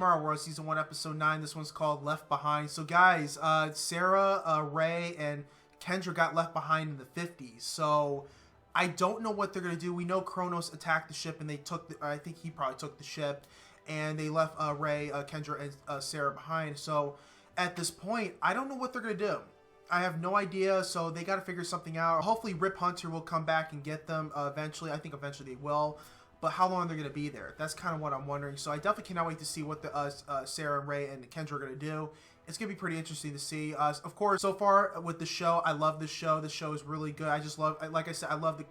Tomorrow World Season 1 Episode 9. This one's called Left Behind. So guys, Sarah, Ray, and Kendra got left behind in the 50s. So I don't know what they're going to do. We know Kronos attacked the ship and they took I think he probably took the ship. And they left Ray, Kendra, and Sarah behind. So at this point, I don't know what they're going to do. I have no idea, so they got to figure something out. Hopefully Rip Hunter will come back and get them eventually. I think eventually they will. But how long they're going to be there? That's kind of what I'm wondering. So I definitely cannot wait to see what the Sarah and Ray and Kendra are going to do. It's going to be pretty interesting to see. Of course, so far with the show, I love this show. The show is really good. I just love, like I said, I love the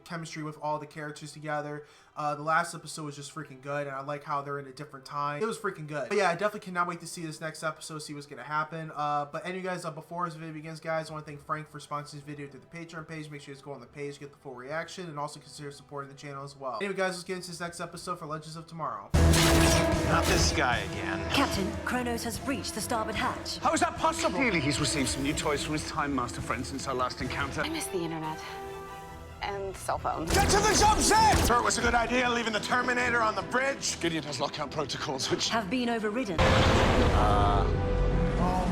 chemistry with all the characters together. The last episode was just freaking good, and I like how they're in a different time. It was freaking good. But yeah, I definitely cannot wait to see this next episode, see what's going to happen. But anyway, guys, before this video begins, guys, I want to thank Frank for sponsoring this video through the Patreon page. Make sure you go on the page, get the full reaction, and also consider supporting the channel as well. Anyway, guys, let's get into this next episode for Legends of Tomorrow. Not this guy again. Captain, Kronos has breached the starboard hatch. How is that possible? Clearly he's received some new toys from his Time Master friend since our last encounter. I miss the internet. And cell phones. Get to the jump set! Sure, it was a good idea leaving the Terminator on the bridge. Gideon has lockout protocols, which... Have been overridden. Oh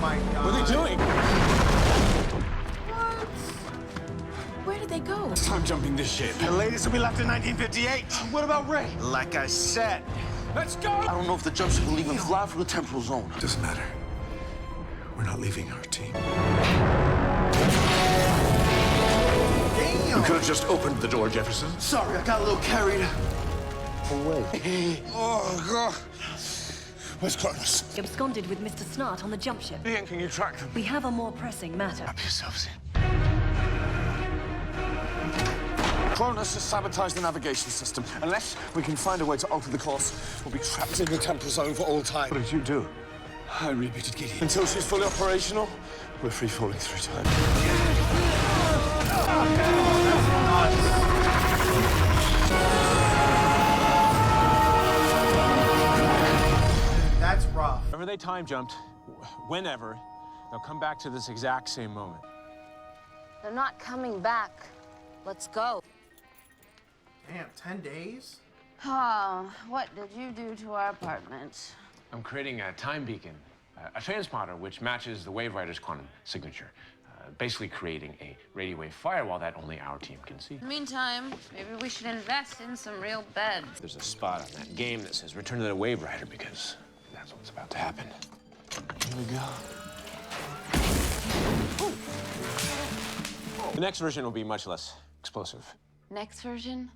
my god. What are they doing? What? Where did they go? Time jumping this ship. The latest will be left in 1958. What about Ray? Like I said. Let's go! I don't know if the jump ship will even fly through the temporal zone. Doesn't matter. We're not leaving our team. Damn. You could have just opened the door, Jefferson. Sorry, I got a little carried away. Oh, God. Where's Kronos? Absconded with Mr. Snart on the jump ship. Ian, can you track them? We have a more pressing matter. Wrap yourselves in. Kronos has sabotaged the navigation system. Unless we can find a way to alter the course, we'll be trapped in the temporal zone for all time. What did you do? I rebooted Gideon. Until she's fully operational, we're free-falling through time. That's rough. Whenever they time jumped, whenever, they'll come back to this exact same moment. They're not coming back. Let's go. Damn, 10 days? Oh, what did you do to our apartment? I'm creating a time beacon, a transponder which matches the Wave Rider's quantum signature, basically creating a radio wave firewall that only our team can see. Meantime, maybe we should invest in some real beds. There's a spot on that game that says Return to the Wave Rider because that's what's about to happen. Here we go. The next version will be much less explosive. Next version?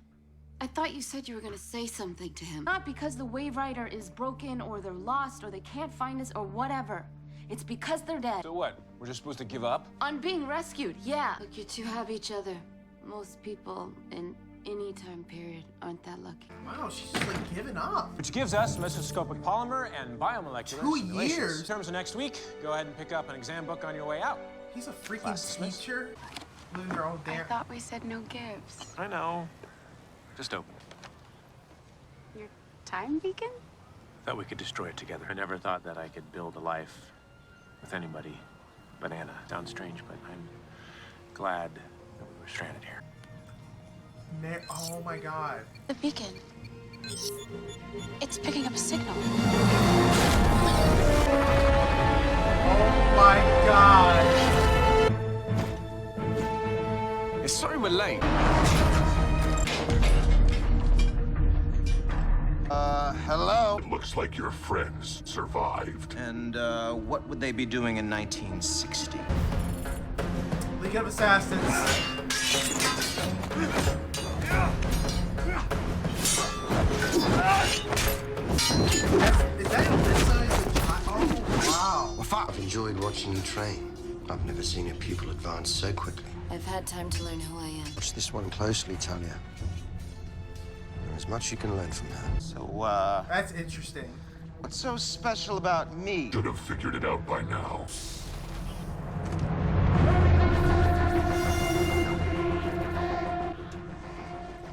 I thought you said you were gonna say something to him. Not because the Wave Rider is broken or they're lost or they can't find us or whatever. It's because they're dead. So what? We're just supposed to give up? On being rescued, yeah. Look, you two have each other. Most people in any time period aren't that lucky. Wow, she's just like giving up. Which gives us mesoscopic polymer and biomolecular 2 simulations. years? In terms of next week, go ahead and pick up an exam book on your way out. He's a freaking Class dismissed. teacher. Living their own I damn. thought we said no gifts. I know. Just open it. Your time beacon? Thought we could destroy it together. I never thought that I could build a life with anybody but Anna. Sounds strange, but I'm glad that we were stranded here. Oh my god. The beacon. It's picking up a signal. Oh my god. Sorry we're late. Hello? It looks like your friends survived. And, what would they be doing in 1960? League of Assassins. Is that Alyssa? Oh, wow. I've enjoyed watching you train. I've never seen a pupil advance so quickly. I've had time to learn who I am. Watch this one closely, Talia. There's much you can learn from her. So, That's interesting. what's so special about me? Should have figured it out by now.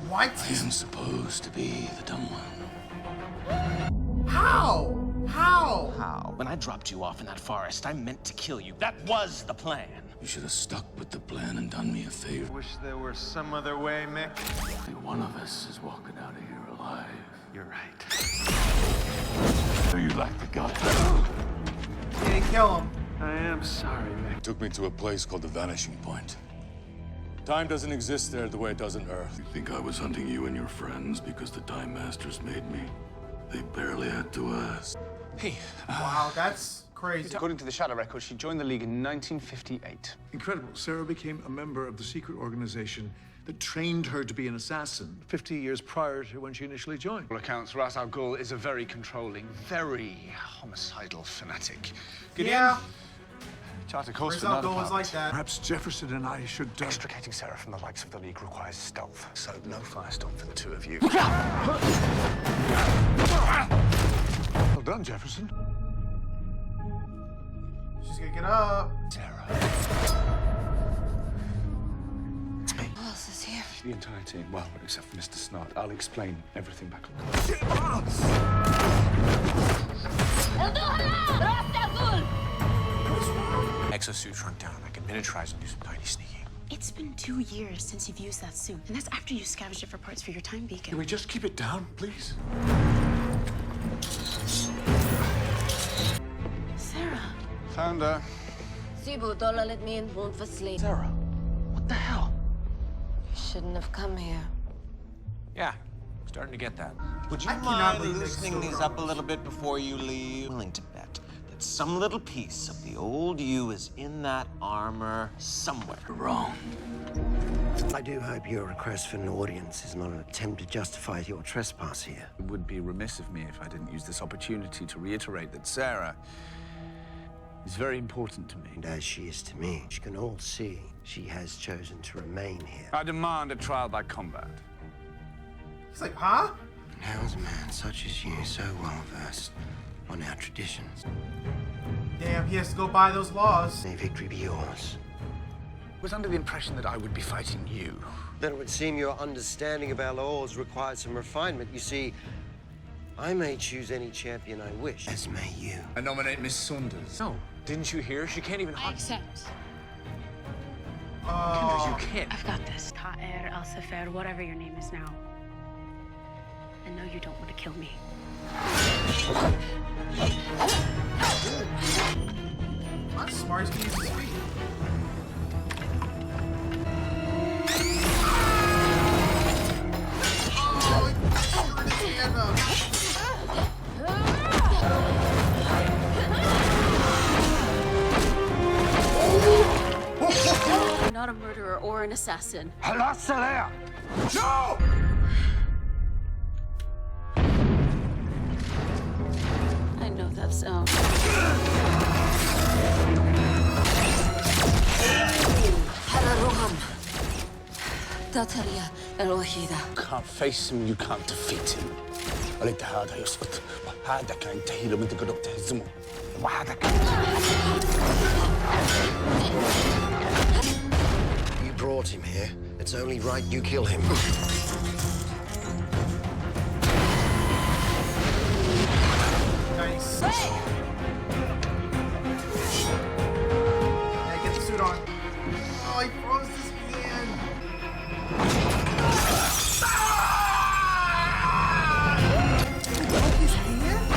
What? I am supposed to be the dumb one. How? How? How? When I dropped you off in that forest, I meant to kill you. That was the plan. You should have stuck with the plan and done me a favor. Wish there were some other way, Mick. Only one of us is walking out of here alive. You're right. Are you lack the guts. He didn't kill him. I am sorry, man. Took me to a place called the Vanishing Point. Time doesn't exist there the way it does on Earth. You think I was hunting you and your friends because the Time Masters made me? They barely had to ask. Hey, Wow, that's crazy. according to the Shadow record, she joined the League in 1958. Incredible. Sarah became a member of the secret organization that trained her to be an assassin 50 years prior to when she initially joined. All accounts, Ra's al Ghul is a very controlling, very homicidal fanatic. Get Yeah. Chart a course Ra's for al another Ghul was path. like that. Perhaps Jefferson and I should... Extricating Sarah from the likes of the League requires stealth, so no firestorm for the two of you. Well done, Jefferson. She's gonna get up. Sarah. Who else is here? The entire team, well, except for Mr. Snart. I'll explain everything back on. Exosuit shrunk down. I can miniaturize and do some tiny sneaking. It's been 2 years since you've used that suit, and that's after you scavenged it for parts for your time beacon. Can we just keep it down, please? Sarah. Found her. Sibu, Dola let me in, won't for sleep. Sarah, what the hell? You shouldn't have come here. Yeah, starting to get that. Would you I cannot mind believe they loosening still these got up a little bit before you leave? I'm willing to bet that some little piece of the old you is in that armor somewhere. Wrong. I do hope your request for an audience is not an attempt to justify your trespass here. It would be remiss of me if I didn't use this opportunity to reiterate that Sarah is very important to me. And as she is to me, you can all see she has chosen to remain here. I demand a trial by combat. He's like, huh? How's a man such as you so well versed on our traditions? Damn, he has to go by those laws. May victory be yours. I was under the impression that I would be fighting you. Then it would seem your understanding of our laws requires some refinement. You see, I may choose any champion I wish, as may you. I nominate Miss Saunders. No, didn't you hear? She can't even I hunt. accept. Kendra, you can't. I've got this. Taer, Alcifer, whatever your name is now. I know you don't want to kill me. That's smart. He's gonna use his feet. Oh, he turned his hand up. You're not a murderer or an assassin. No! I know that sound. Can't face him, you can't defeat him. الاتحاد هيسقط وهذا كان تهيله من تقدر تهزمه وهذا You brought him here. It's only right you kill him. Nice. Yeah, get the suit on. Oh, he froze his hand. He broke his hand?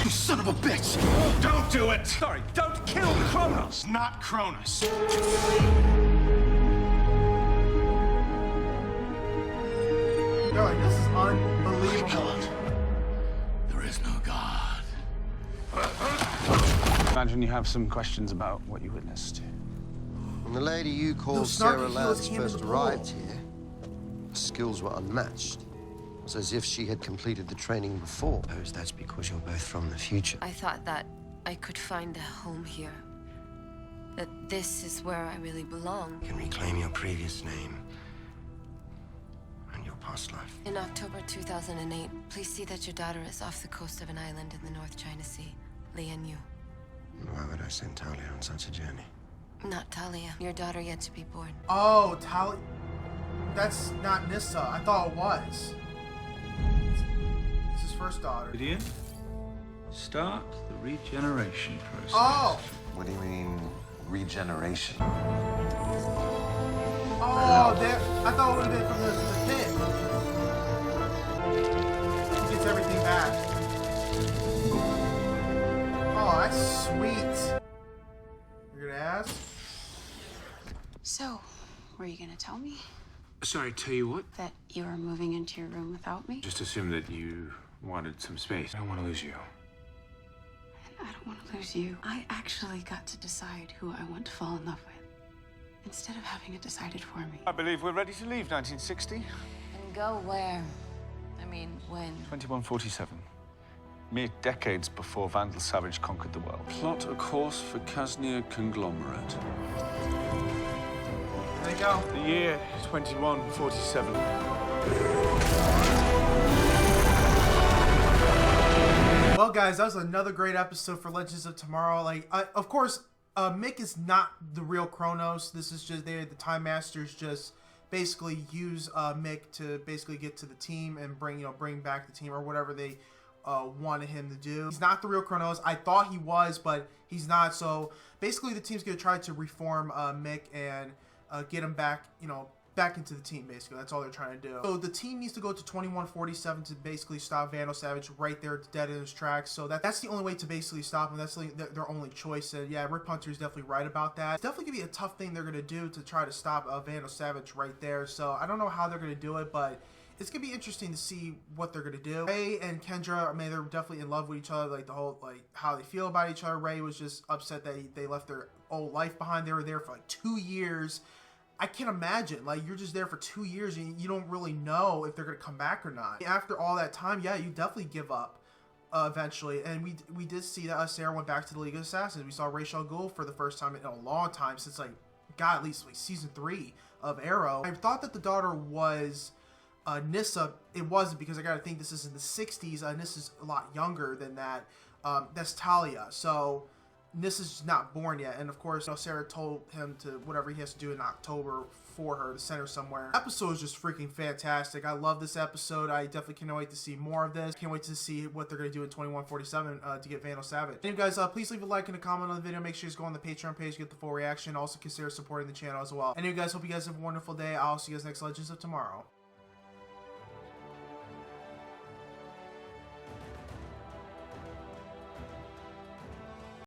You son of a bitch! Don't do it! Sorry, don't kill Kronos, not Cronus. They're like, this is unbelievable. There is no God. Imagine you have some questions about what you witnessed. When the lady you call Those Sarah snarky heels Lance came in first the arrived here, her skills were unmatched. It was as if she had completed the training before. I suppose that's because you're both from the future. I thought that I could find a home here. That this is where I really belong. You can reclaim your previous name and your past life. In October 2008, please see that your daughter is off the coast of an island in the North China Sea. Lian Yu. Why would I send Talia on such a journey? Not Talia. Your daughter yet to be born. Oh, Tali. That's not Nissa. I thought it was. It's his first daughter. Gideon, start the regeneration process. Oh! What do you mean, regeneration. Oh, there! I thought it would have been from the pit. He gets everything back. Oh, that's sweet. You're gonna ask? So, were you gonna tell me Sorry, tell you what? that you were moving into your room without me? Just assume that you wanted some space. I don't want to lose you. I don't want to lose you. I actually got to decide who I want to fall in love with, instead of having it decided for me. I believe we're ready to leave 1960. And go where? I mean, when? 2147. Mere decades before Vandal Savage conquered the world. Plot a course for Casnia Conglomerate. There you go. The year 2147. Well, guys, that was another great episode for Legends of Tomorrow. Like, of course, Mick is not the real Kronos. This is just the Time Masters just basically use Mick to basically get to the team and bring back the team or whatever they wanted him to do. He's not the real Kronos. I thought he was, but he's not. So basically, the team's gonna try to reform Mick and get him back, back into the team. Basically, that's all they're trying to do. So the team needs to go to 2147 to basically stop Vandal Savage right there, dead in his tracks. So that's the only way to basically stop him. That's their only choice. And yeah, Rip Hunter is definitely right about that. It's definitely gonna be a tough thing they're gonna do to try to stop Vandal Savage right there. So I don't know how they're gonna do it, but it's gonna be interesting to see what they're gonna do. Ray and Kendra, I mean, they're definitely in love with each other. Like the whole, how they feel about each other. Ray was just upset that they left their old life behind. They were there for like 2 years. I can't imagine, like, you're just there for 2 years and you don't really know if they're gonna come back or not. After all that time, yeah, you definitely give up eventually. And we did see that Sarah went back to the League of Assassins. We saw Ra's al Ghul for the first time in a long time, since at least season 3 of Arrow. I thought that the daughter was Nyssa. It wasn't, because I gotta think this is in the 60s. Nyssa's a lot younger than that. That's Talia. So Nyssa's not born yet, and of course, Sarah told him to whatever he has to do in October for her to send her somewhere. The episode is just freaking fantastic. I love this episode. I definitely can't wait to see more of this. Can't wait to see what they're going to do in 2147 to get Vandal Savage. And you guys, please leave a like and a comment on the video. Make sure you go on the Patreon page to get the full reaction. Also consider supporting the channel as well. And you guys, hope you guys have a wonderful day. I'll see you guys next Legends of Tomorrow.